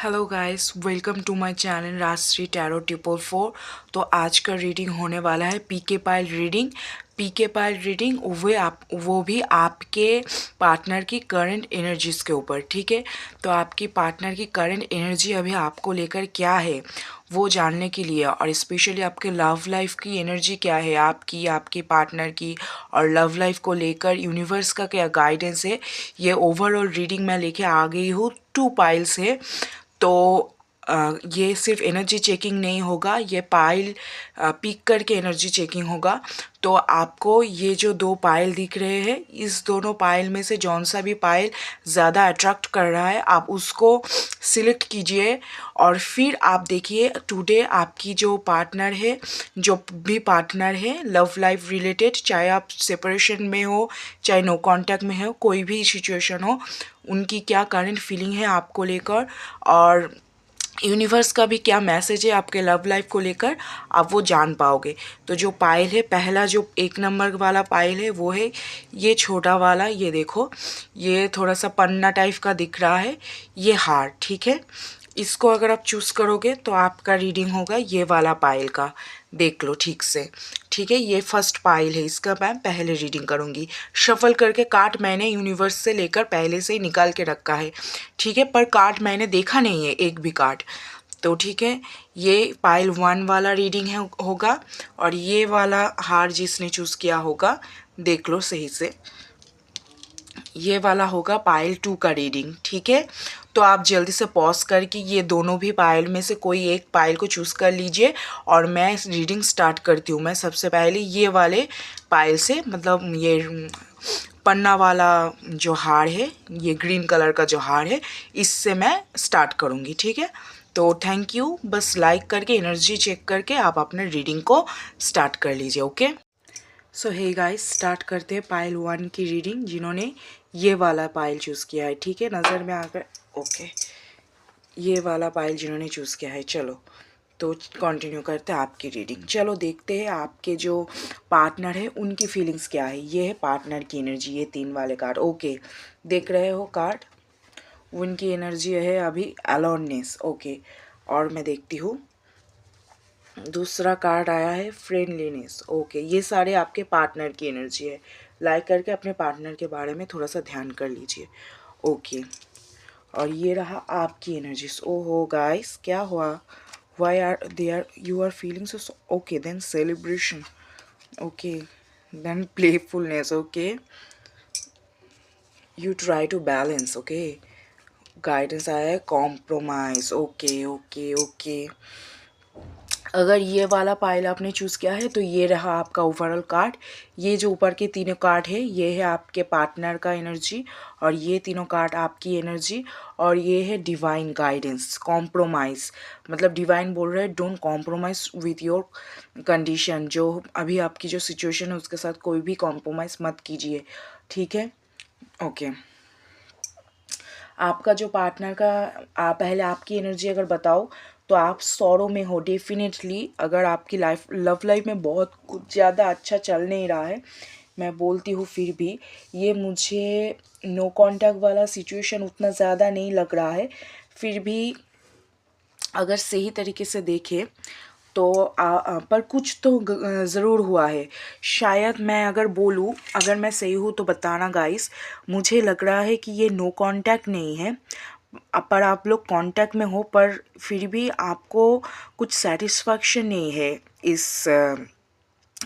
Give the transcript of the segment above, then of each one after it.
Hello guys, welcome to my channel Rajshree tarot triple four. तो आज का रीडिंग होने वाला है PK pile reading. PK pile reading वो भी आपके पार्टनर की करंट एनर्जीज़ के ऊपर, ठीक है। तो आपकी पार्टनर की करंट एनर्जी अभी आपको लेकर क्या है वो जानने के लिए, और स्पेशली आपके लव लाइफ की एनर्जी क्या है, आपकी पार्टनर की, और लव लाइफ को लेकर यूनिवर्स का क्या गाइडेंस है, ये ओवरऑल रीडिंग मैं लेके आ गई हूँ 2 पाइल से। तो ये सिर्फ एनर्जी चेकिंग नहीं होगा, ये पाइल पिक करके एनर्जी चेकिंग होगा। तो आपको ये जो 2 पाइल दिख रहे हैं, इस दोनों पाइल में से जौन सा भी पाइल ज़्यादा अट्रैक्ट कर रहा है आप उसको सिलेक्ट कीजिए। और फिर आप देखिए टुडे आपकी जो पार्टनर है, जो भी पार्टनर है लव लाइफ रिलेटेड, चाहे आप सेपरेशन में हो चाहे नो कांटेक्ट में हो, कोई भी सिचुएशन हो, उनकी क्या करंट फीलिंग है आपको लेकर, और यूनिवर्स का भी क्या मैसेज है आपके लव लाइफ को लेकर, आप वो जान पाओगे। तो जो पाइल है, पहला जो 1 नंबर वाला पाइल है वो है ये छोटा वाला, ये देखो, ये थोड़ा सा पन्ना टाइप का दिख रहा है, ये हार, ठीक है। इसको अगर आप चूज़ करोगे तो आपका रीडिंग होगा ये वाला पाइल का, देख लो ठीक से, ठीक है। ये फर्स्ट पाइल है, इसका मैं पहले रीडिंग करूँगी। शफल करके कार्ड मैंने यूनिवर्स से लेकर पहले से ही निकाल के रखा है, ठीक है, पर कार्ड मैंने देखा नहीं है एक भी कार्ड। तो ठीक है, ये पाइल 1 वाला रीडिंग है होगा, और ये वाला हार जिसने चूज़ किया होगा देख लो सही से, ये वाला होगा पाइल 2 का रीडिंग, ठीक है। तो आप जल्दी से पॉज करके ये दोनों भी पाइल में से कोई एक पाइल को चूज़ कर लीजिए, और मैं रीडिंग स्टार्ट करती हूँ। मैं सबसे पहले ये वाले पाइल से, मतलब ये पन्ना वाला जो हार है, ये ग्रीन कलर का जो हार है, इससे मैं स्टार्ट करूँगी, ठीक है। तो थैंक यू, बस लाइक करके एनर्जी चेक करके आप अपने रीडिंग को स्टार्ट कर लीजिए, ओके। सो हे गाइस, स्टार्ट करते हैं पाइल 1 की रीडिंग, जिन्होंने ये वाला पाइल चूज़ किया है, ठीक है, नज़र में आकर, ओके। ये वाला पाइल जिन्होंने चूज़ किया है, चलो तो कंटिन्यू करते हैं आपकी रीडिंग। चलो देखते हैं आपके जो पार्टनर है उनकी फीलिंग्स क्या है। ये है पार्टनर की एनर्जी, ये 3 वाले कार्ड, ओके, देख रहे हो कार्ड, उनकी एनर्जी है अभी अलोननेस, ओके। और मैं देखती हूँ दूसरा कार्ड आया है फ्रेंडलीनेस, ओके। ये सारे आपके पार्टनर की एनर्जी है। लाइक करके अपने पार्टनर के बारे में थोड़ा सा ध्यान कर लीजिए, ओके। और ये रहा आपकी एनर्जीज। ओहो गाइस, क्या हुआ, why are they are you are feeling so, okay then celebration, okay then playfulness, okay, you try to balance, okay. Guidance आया है कॉम्प्रोमाइज, ओके ओके ओके। अगर ये वाला पाइल आपने चूज़ किया है तो ये रहा आपका ओवरऑल कार्ड। ये जो ऊपर के तीनों कार्ड है, ये है आपके पार्टनर का एनर्जी, और ये तीनों कार्ड आपकी एनर्जी, और ये है डिवाइन गाइडेंस। कॉम्प्रोमाइज़ मतलब डिवाइन बोल रहा है don't compromise with your condition, जो अभी आपकी जो सिचुएशन है उसके साथ कोई भी कॉम्प्रोमाइज़ मत कीजिए, ठीक है, ओके। आपका जो पार्टनर का पहले आपकी एनर्जी अगर बताओ तो आप सॉरो में हो डेफिनेटली। अगर आपकी लव लाइफ में बहुत कुछ ज़्यादा अच्छा चल नहीं रहा है, मैं बोलती हूँ फिर भी, ये मुझे नो कांटेक्ट वाला सिचुएशन उतना ज़्यादा नहीं लग रहा है। फिर भी अगर सही तरीके से देखें तो पर कुछ तो ज़रूर हुआ है। शायद मैं अगर बोलूँ, अगर मैं सही हूँ तो बताना गाइस, मुझे लग रहा है कि ये नो कांटेक्ट नहीं है, पर आप लोग कांटेक्ट में हो, पर फिर भी आपको कुछ सेटिस्फैक्शन नहीं है इस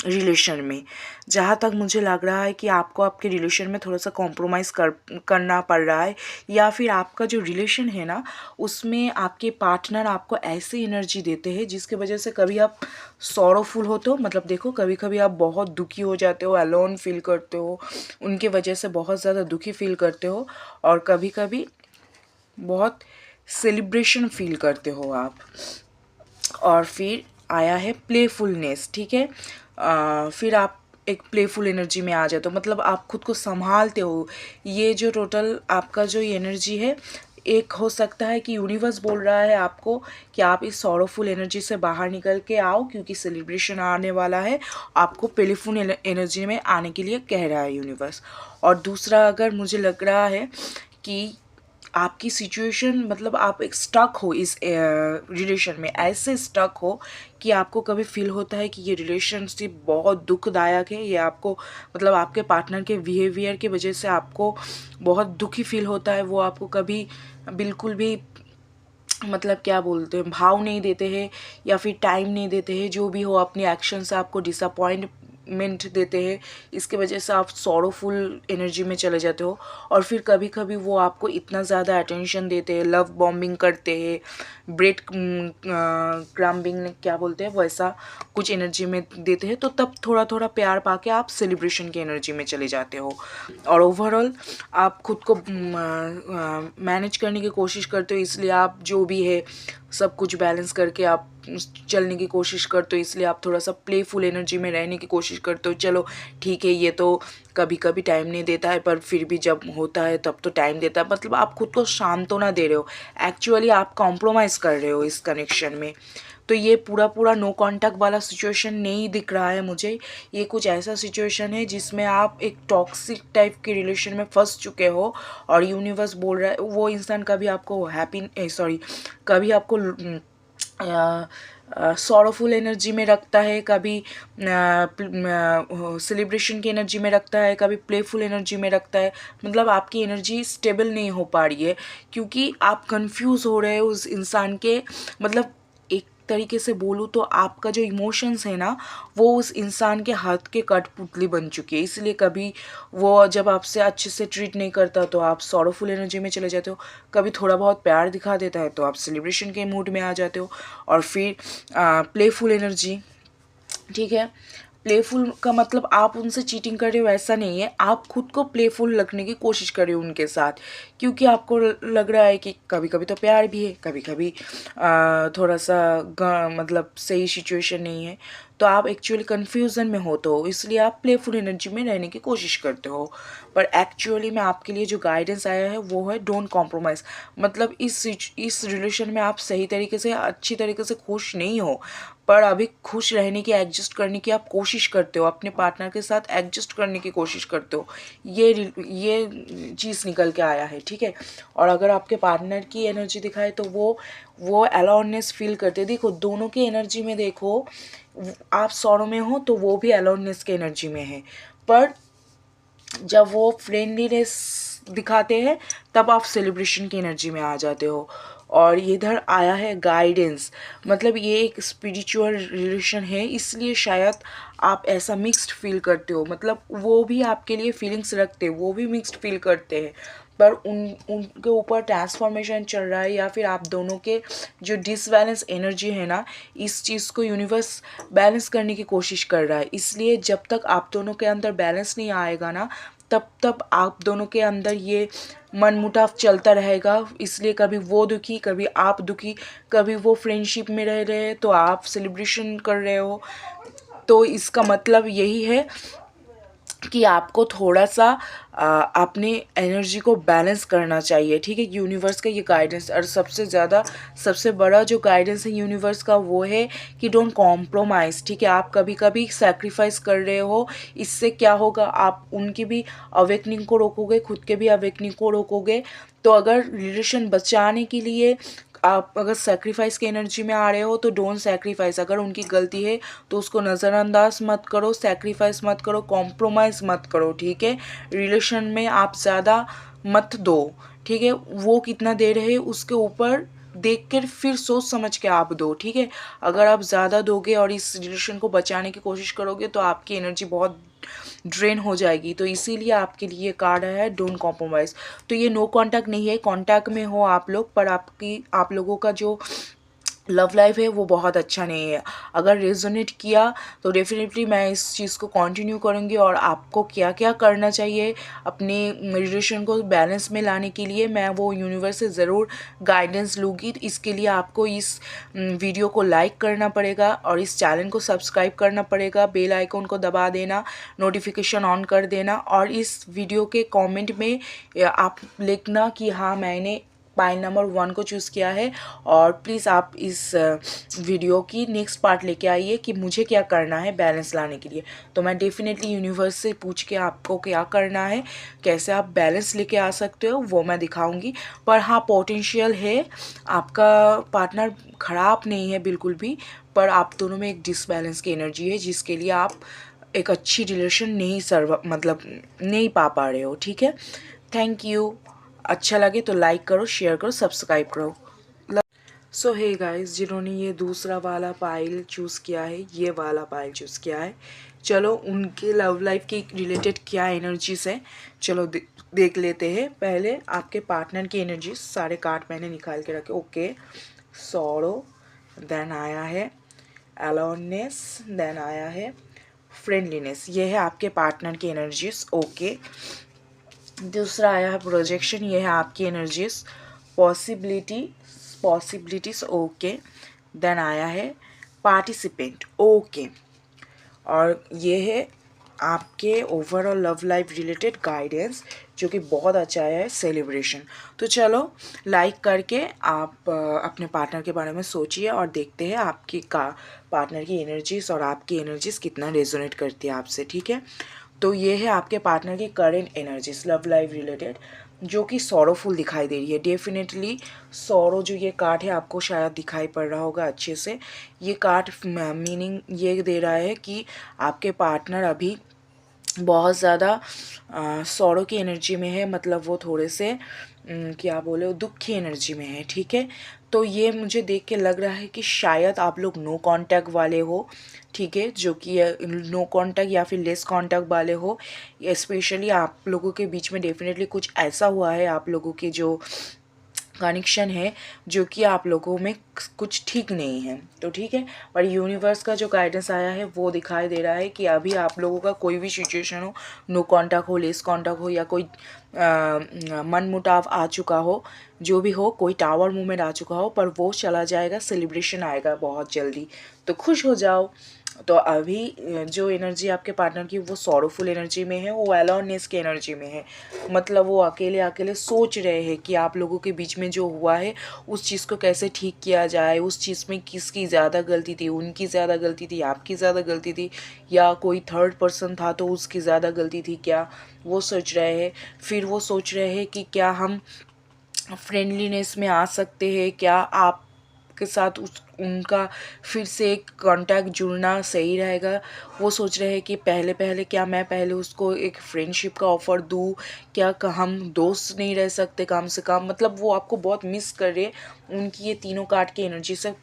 रिलेशन में। जहाँ तक मुझे लग रहा है कि आपको आपके रिलेशन में थोड़ा सा कॉम्प्रोमाइज़ करना पड़ रहा है, या फिर आपका जो रिलेशन है ना उसमें आपके पार्टनर आपको ऐसी एनर्जी देते हैं जिसकी वजह से कभी आप सॉरोफुल होते हो, मतलब देखो कभी कभी आप बहुत दुखी हो जाते हो, अलोन फील करते हो, उनके वजह से बहुत ज़्यादा दुखी फील करते हो, और कभी कभी बहुत सेलिब्रेशन फील करते हो आप। और फिर आया है प्लेफुलनेस, ठीक है। फिर आप एक प्लेफुल एनर्जी में आ जाते हो, मतलब आप खुद को संभालते हो। ये जो टोटल आपका जो एनर्जी है, एक हो सकता है कि यूनिवर्स बोल रहा है आपको कि आप इस सॉरोफुल एनर्जी से बाहर निकल के आओ, क्योंकि सेलिब्रेशन आने वाला है, आपको प्लेफुल एनर्जी में आने के लिए कह रहा है यूनिवर्स। और दूसरा अगर मुझे लग रहा है कि आपकी सिचुएशन मतलब आप एक स्टक हो इस रिलेशन में, ऐसे स्टक हो कि आपको कभी फील होता है कि ये रिलेशनशिप बहुत दुखदायक है, ये आपको मतलब आपके पार्टनर के बिहेवियर की वजह से आपको बहुत दुखी फील होता है, वो आपको कभी बिल्कुल भी मतलब क्या बोलते हैं भाव नहीं देते हैं या फिर टाइम नहीं देते हैं, जो भी हो अपनी एक्शन से आपको डिसअपॉइंटमेंट देते हैं, इसके वजह से आप सॉरोफुल एनर्जी में चले जाते हो। और फिर कभी कभी वो आपको इतना ज़्यादा अटेंशन देते हैं, लव बॉम्बिंग करते हैं, ब्रेड क्रम्बिंग क्या बोलते हैं वैसा कुछ एनर्जी में देते हैं, तो तब थोड़ा थोड़ा प्यार पाके आप सेलिब्रेशन की एनर्जी में चले जाते हो। और ओवरऑल आप खुद को मैनेज करने की कोशिश करते हो, इसलिए आप जो भी है सब कुछ बैलेंस करके आप चलने की कोशिश करते हो, इसलिए आप थोड़ा सा प्लेफुल एनर्जी में रहने की कोशिश करते हो। चलो ठीक है, ये तो कभी कभी टाइम नहीं देता है पर फिर भी जब होता है तब तो टाइम देता है, मतलब आप खुद को सांत्वना दे रहे हो, एक्चुअली आप कॉम्प्रोमाइज़ कर रहे हो इस कनेक्शन में। तो ये पूरा पूरा नो कांटेक्ट वाला सिचुएशन नहीं दिख रहा है मुझे, ये कुछ ऐसा सिचुएशन है जिसमें आप एक टॉक्सिक टाइप के रिलेशन में फंस चुके हो और यूनिवर्स बोल रहा है वो इंसान कभी आपको कभी आपको सॉरोफुल एनर्जी में रखता है, कभी सेलिब्रेशन की एनर्जी में रखता है, कभी प्लेफुल एनर्जी में रखता है, मतलब आपकी एनर्जी स्टेबल नहीं हो पा रही है क्योंकि आप कंफ्यूज हो रहे हो उस इंसान के मतलब एक तरीके से बोलूँ तो आपका जो इमोशंस है ना वो उस इंसान के हाथ के कठपुतली बन चुकी है, इसलिए कभी वो जब आपसे अच्छे से ट्रीट नहीं करता तो आप सॉरोफुल एनर्जी में चले जाते हो, कभी थोड़ा बहुत प्यार दिखा देता है तो आप सेलिब्रेशन के मूड में आ जाते हो, और फिर प्लेफुल एनर्जी। ठीक है, प्लेफुल का मतलब आप उनसे चीटिंग कर रहे हो ऐसा नहीं है, आप खुद को प्लेफुल रखने की कोशिश कर रहे हो उनके साथ, क्योंकि आपको लग रहा है कि कभी कभी तो प्यार भी है, कभी कभी थोड़ा सा मतलब सही सिचुएशन नहीं है, तो आप एक्चुअली कन्फ्यूज़न में होते हो, इसलिए आप प्लेफुल एनर्जी में रहने की कोशिश करते हो। पर एक्चुअली में आपके लिए जो गाइडेंस आया है वो है डोंट कॉम्प्रोमाइज़, मतलब इस रिलेशन में आप सही तरीके से अच्छी तरीके से खुश नहीं हो, पर अभी खुश रहने की एडजस्ट करने की आप कोशिश करते हो, अपने पार्टनर के साथ एडजस्ट करने की कोशिश करते हो, ये चीज़ निकल के आया है। ठीक है, और अगर आपके पार्टनर की एनर्जी दिखाए तो वो अलोननेस फील करते, देखो दोनों की एनर्जी में देखो, आप सॉरो में हो तो वो भी अलोननेस की एनर्जी में है, पर जब वो फ्रेंडलीनेस दिखाते हैं तब आप सेलिब्रेशन की एनर्जी में आ जाते हो। और इधर आया है गाइडेंस, मतलब ये एक स्पिरिचुअल रिलेशन है, इसलिए शायद आप ऐसा मिक्स्ड फील करते हो, मतलब वो भी आपके लिए फीलिंग्स रखते हैं, वो भी मिक्स्ड फील करते हैं, पर उनके ऊपर ट्रांसफॉर्मेशन चल रहा है, या फिर आप दोनों के जो डिसबैलेंस एनर्जी है ना, इस चीज़ को यूनिवर्स बैलेंस करने की कोशिश कर रहा है, इसलिए जब तक आप दोनों के अंदर बैलेंस नहीं आएगा ना तब आप दोनों के अंदर ये मनमुटाव चलता रहेगा, इसलिए कभी वो दुखी कभी आप दुखी, कभी वो फ्रेंडशिप में रह रहे हैं तो आप सेलिब्रेशन कर रहे हो, तो इसका मतलब यही है कि आपको थोड़ा सा अपने एनर्जी को बैलेंस करना चाहिए। ठीक है, यूनिवर्स का ये गाइडेंस, और सबसे बड़ा जो गाइडेंस है यूनिवर्स का वो है कि डोंट कॉम्प्रोमाइज़। ठीक है, आप कभी कभी सैक्रिफाइस कर रहे हो, इससे क्या होगा, आप उनकी भी अवेकनिंग को रोकोगे, खुद के भी अवेकनिंग को रोकोगे। तो अगर रिलेशन बचाने के लिए आप अगर सेक्रीफाइस की एनर्जी में आ रहे हो तो डोंट सेक्रीफाइस, अगर उनकी गलती है तो उसको नज़रअंदाज मत करो, सेक्रीफाइस मत करो, कॉम्प्रोमाइज़ मत करो। ठीक है, रिलेशन में आप ज़्यादा मत दो। ठीक है, वो कितना दे रहे हैं उसके ऊपर देख कर फिर सोच समझ के आप दो। ठीक है, अगर आप ज़्यादा दोगे और इस रिलेशन को बचाने की कोशिश करोगे तो आपकी एनर्जी बहुत ड्रेन हो जाएगी, तो इसीलिए आपके लिए कार्ड है डोंट कॉम्प्रोमाइज़। तो ये नो कांटेक्ट नहीं है, कांटेक्ट में हो आप लोग, पर आप लोगों का जो लव लाइफ है वो बहुत अच्छा नहीं है। अगर रेजोनेट किया तो डेफिनेटली मैं इस चीज़ को कंटिन्यू करूँगी, और आपको क्या क्या करना चाहिए अपने रिलेशन को बैलेंस में लाने के लिए मैं वो यूनिवर्स से ज़रूर गाइडेंस लूँगी। तो इसके लिए आपको इस वीडियो को लाइक करना पड़ेगा और इस चैनल को सब्सक्राइब करना पड़ेगा, बेल आइकन को दबा देना, नोटिफिकेशन ऑन कर देना, और इस वीडियो के कमेंट में आप लिखना कि हाँ मैंने पाइल नंबर 1 को चूज़ किया है। और प्लीज़ आप इस वीडियो की नेक्स्ट पार्ट लेके आइए कि मुझे क्या करना है बैलेंस लाने के लिए। तो मैं डेफिनेटली यूनिवर्स से पूछ के आपको क्या करना है, कैसे आप बैलेंस लेके आ सकते हो, वो मैं दिखाऊंगी। पर हाँ, पोटेंशियल है, आपका पार्टनर ख़राब नहीं है बिल्कुल भी, पर आप दोनों में एक डिसबैलेंस की एनर्जी है जिसके लिए आप एक अच्छी रिलेशन नहीं मतलब नहीं पा रहे हो। ठीक है, थैंक यू। अच्छा लगे तो लाइक करो, शेयर करो, सब्सक्राइब करो। सो हे गाइस, जिन्होंने ये दूसरा वाला पाइल चूज़ किया है, ये वाला पाइल चूज़ किया है, चलो उनके लव लाइफ के रिलेटेड क्या एनर्जीज है, चलो देख लेते हैं। पहले आपके पार्टनर की एनर्जीज, सारे कार्ड मैंने निकाल के रखे। ओके, सॉरो, देन आया है अलोननेस, देन आया है फ्रेंडलीनेस। ये है आपके पार्टनर की एनर्जीज। ओके, दूसरा आया है प्रोजेक्शन, ये है आपकी एनर्जीज। Possibilities, okay. देन आया है पार्टिसिपेंट, ओके। और ये है आपके overall love life related guidance, जो कि बहुत अच्छा है, सेलिब्रेशन। तो चलो लाइक करके आप अपने पार्टनर के बारे में सोचिए और देखते हैं आपकी पार्टनर की एनर्जीज और आपकी एनर्जीज कितना रेजोनेट करती है आपसे। ठीक है, तो ये है आपके पार्टनर की current energies love life related, जो कि सॉरोफुल दिखाई दे रही है। डेफिनेटली सॉरो, जो ये कार्ड है आपको शायद दिखाई पड़ रहा होगा अच्छे से। ये कार्ड मीनिंग ये दे रहा है कि आपके पार्टनर अभी बहुत ज़्यादा सॉरो की एनर्जी में है, मतलब वो थोड़े से क्या बोले, दुख की एनर्जी में है। ठीक है, तो ये मुझे देख के लग रहा है कि शायद आप लोग नो कांटेक्ट वाले हो। ठीक है, जो कि नो कांटेक्ट या फिर लेस कांटेक्ट वाले हो। स्पेशली आप लोगों के बीच में डेफिनेटली कुछ ऐसा हुआ है, आप लोगों के जो कनेक्शन है, जो कि आप लोगों में कुछ ठीक नहीं है। तो ठीक है, पर यूनिवर्स का जो गाइडेंस आया है वो दिखाई दे रहा है कि अभी आप लोगों का कोई भी सिचुएशन हो, नो कांटेक्ट हो, लेस कांटेक्ट हो, या कोई मनमुटाव आ चुका हो, जो भी हो, कोई टावर मूवमेंट आ चुका हो, पर वो चला जाएगा, सेलिब्रेशन आएगा बहुत जल्दी। तो खुश हो जाओ। तो अभी जो एनर्जी आपके पार्टनर की वो सॉरोफुल एनर्जी में है, वो अलोननेस की एनर्जी में है। मतलब वो अकेले अकेले सोच रहे हैं कि आप लोगों के बीच में जो हुआ है उस चीज़ को कैसे ठीक किया जाए, उस चीज़ में किसकी ज़्यादा गलती थी, उनकी ज़्यादा गलती थी, आपकी ज़्यादा गलती थी, या कोई थर्ड पर्सन था तो उसकी ज़्यादा गलती थी क्या, वो सोच रहे हैं। फिर वो सोच रहे हैं कि क्या हम फ्रेंडलीनेस में आ सकते हैं, क्या आप के साथ उनका फिर से एक कांटेक्ट जुड़ना सही रहेगा। वो सोच रहे हैं कि क्या मैं पहले उसको एक फ्रेंडशिप का ऑफ़र दूँ, क्या हम दोस्त नहीं रह सकते कम से कम। मतलब वो आपको बहुत मिस कर रहे हैं। उनकी ये तीनों कार्ड की एनर्जी से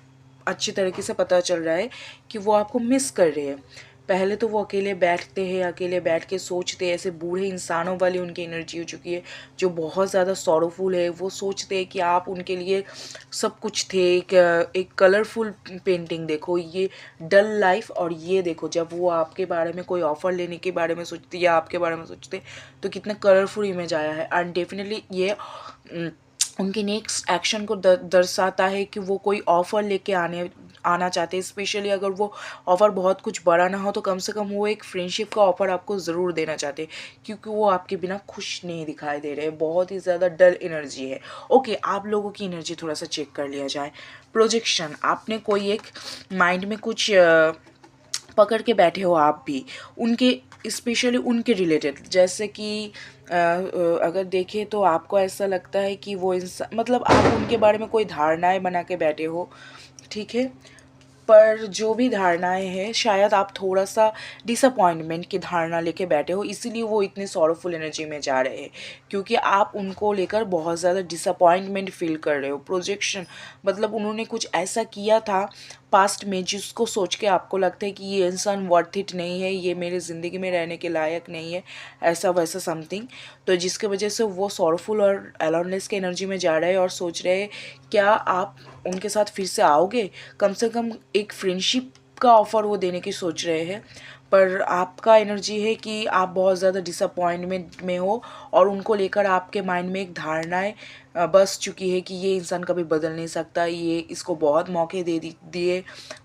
अच्छी तरीके से पता चल रहा है कि वो आपको मिस कर रहे हैं। पहले तो वो अकेले बैठते हैं, अकेले बैठ के सोचते हैं, ऐसे बूढ़े इंसानों वाली उनकी एनर्जी हो चुकी है, जो बहुत ज़्यादा सॉरोफुल है। वो सोचते हैं कि आप उनके लिए सब कुछ थे। एक कलरफुल पेंटिंग देखो, ये डल लाइफ, और ये देखो जब वो आपके बारे में कोई ऑफ़र लेने के बारे में सोचते या आपके बारे में सोचते, तो कितना कलरफुल इमेज आया है। एंड डेफिनेटली ये उनके नेक्स्ट एक्शन को दर्शाता है कि वो कोई ऑफ़र लेके आना चाहते हैं। स्पेशली अगर वो ऑफ़र बहुत कुछ बड़ा ना हो, तो कम से कम वो एक फ्रेंडशिप का ऑफ़र आपको ज़रूर देना चाहते हैं, क्योंकि वो आपके बिना खुश नहीं दिखाई दे रहे हैं। बहुत ही ज़्यादा डल एनर्जी है। ओके, आप लोगों की एनर्जी थोड़ा सा चेक कर लिया जाए। प्रोजेक्शन, आपने कोई एक माइंड में कुछ पकड़ के बैठे हो आप भी, उनके स्पेशली उनके रिलेटेड। जैसे कि अगर देखें तो आपको ऐसा लगता है कि वो इंसान, मतलब आप उनके बारे में कोई धारणाएं बना के बैठे हो। ठीक है, पर जो भी धारणाएं हैं, शायद आप थोड़ा सा डिसअपॉइंटमेंट की धारणा लेके बैठे हो, इसीलिए वो इतने सॉरोफुल एनर्जी में जा रहे हैं, क्योंकि आप उनको लेकर बहुत ज़्यादा डिसअपॉइंटमेंट फील कर रहे हो। प्रोजेक्शन मतलब उन्होंने कुछ ऐसा किया था पास्ट में जिसको सोच के आपको लगता है कि ये इंसान वर्थ इट नहीं है, ये मेरे ज़िंदगी में रहने के लायक नहीं है, ऐसा वैसा समथिंग। तो जिसके वजह से वो सॉरोफुल और अलोननेस की एनर्जी में जा रहे हैं और सोच रहे हैं क्या आप उनके साथ फिर से आओगे। कम से कम एक फ्रेंडशिप का ऑफ़र वो देने की सोच रहे हैं, पर आपका एनर्जी है कि आप बहुत ज़्यादा डिसअपॉइंटमेंट में हो, और उनको लेकर आपके माइंड में एक धारणाएं बस चुकी है कि ये इंसान कभी बदल नहीं सकता, ये इसको बहुत मौके दे दिए,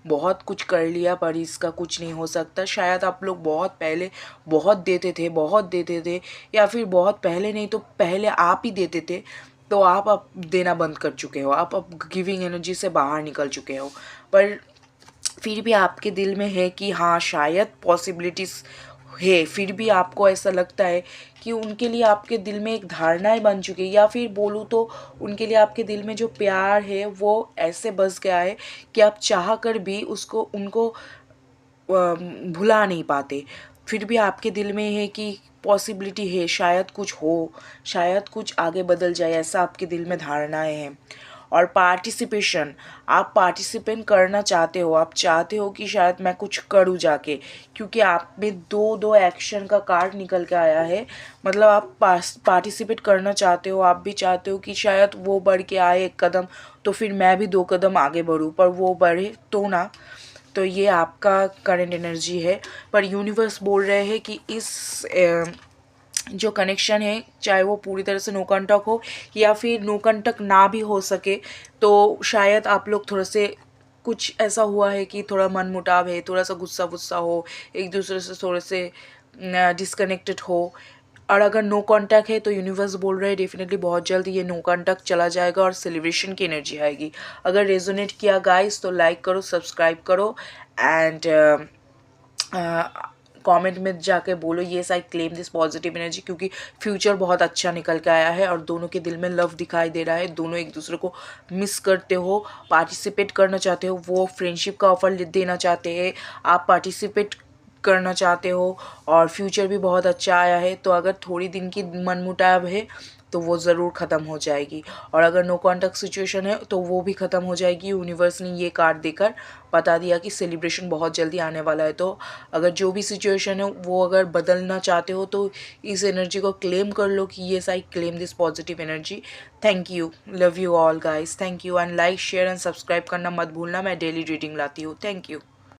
बहुत कुछ कर लिया, पर इसका कुछ नहीं हो सकता। शायद आप लोग बहुत पहले बहुत देते थे, या फिर बहुत पहले नहीं तो पहले आप ही देते थे, तो आप अब देना बंद कर चुके हो, आप अब गिविंग एनर्जी से बाहर निकल चुके हो। पर फिर भी आपके दिल में है कि हाँ शायद पॉसिबिलिटीज़ है, फिर भी आपको ऐसा लगता है कि उनके लिए आपके दिल में एक धारणाएं बन चुकी है, या फिर बोलूँ तो उनके लिए आपके दिल में जो प्यार है वो ऐसे बस गया है कि आप चाह कर भी उसको उनको भुला नहीं पाते। फिर भी आपके दिल में है कि पॉसिबिलिटी है, शायद कुछ हो, शायद कुछ आगे बदल जाए, ऐसा आपके दिल में धारणाएं हैं। और पार्टिसिपेशन, आप पार्टिसिपेट करना चाहते हो, आप चाहते हो कि शायद मैं कुछ करूँ जाके, क्योंकि आप में दो दो एक्शन का कार्ड निकल के आया है। मतलब आप पार्टिसिपेट करना चाहते हो, आप भी चाहते हो कि शायद वो बढ़ के आए एक कदम तो फिर मैं भी दो कदम आगे बढ़ूँ, पर वो बढ़े तो ना। तो ये आपका करंट एनर्जी है। पर यूनिवर्स बोल रहे हैं कि इस जो कनेक्शन है, चाहे वो पूरी तरह से नो कंटक हो या फिर नो कंटक ना भी हो सके, तो शायद आप लोग थोड़े से कुछ ऐसा हुआ है कि थोड़ा मन मुटाव है, थोड़ा सा गुस्सा वुस्सा हो, एक दूसरे से थोड़े से डिस्कनेक्टेड हो। और अगर नो कांटेक्ट है तो यूनिवर्स बोल रहे हैं डेफिनेटली बहुत जल्द ये नो कांटेक्ट चला जाएगा और सेलिब्रेशन की एनर्जी आएगी। अगर रेजोनेट किया गाइस तो लाइक करो, सब्सक्राइब करो एंड कमेंट में जाके बोलो yes I claim this positive energy, क्योंकि फ्यूचर बहुत अच्छा निकल के आया है और दोनों के दिल में लव दिखाई दे रहा है, दोनों एक दूसरे को मिस करते हो, पार्टिसिपेट करना चाहते हो, वो फ्रेंडशिप का ऑफर देना चाहते हैं, आप पार्टिसिपेट करना चाहते हो और फ्यूचर भी बहुत अच्छा आया है। तो अगर थोड़ी दिन की मनमुटाव है तो वो ज़रूर ख़त्म हो जाएगी, और अगर नो कॉन्टैक्ट सिचुएशन है तो वो भी ख़त्म हो जाएगी। यूनिवर्स ने ये कार्ड देकर बता दिया कि सेलिब्रेशन बहुत जल्दी आने वाला है। तो अगर जो भी सिचुएशन है वो अगर बदलना चाहते हो तो इस एनर्जी को क्लेम कर लो कि yes I claim this positive energy. Thank you, love you all guys, thank you and like share and subscribe करना मत भूलना। मैं डेली रीडिंग लाती हूँ। Thank you.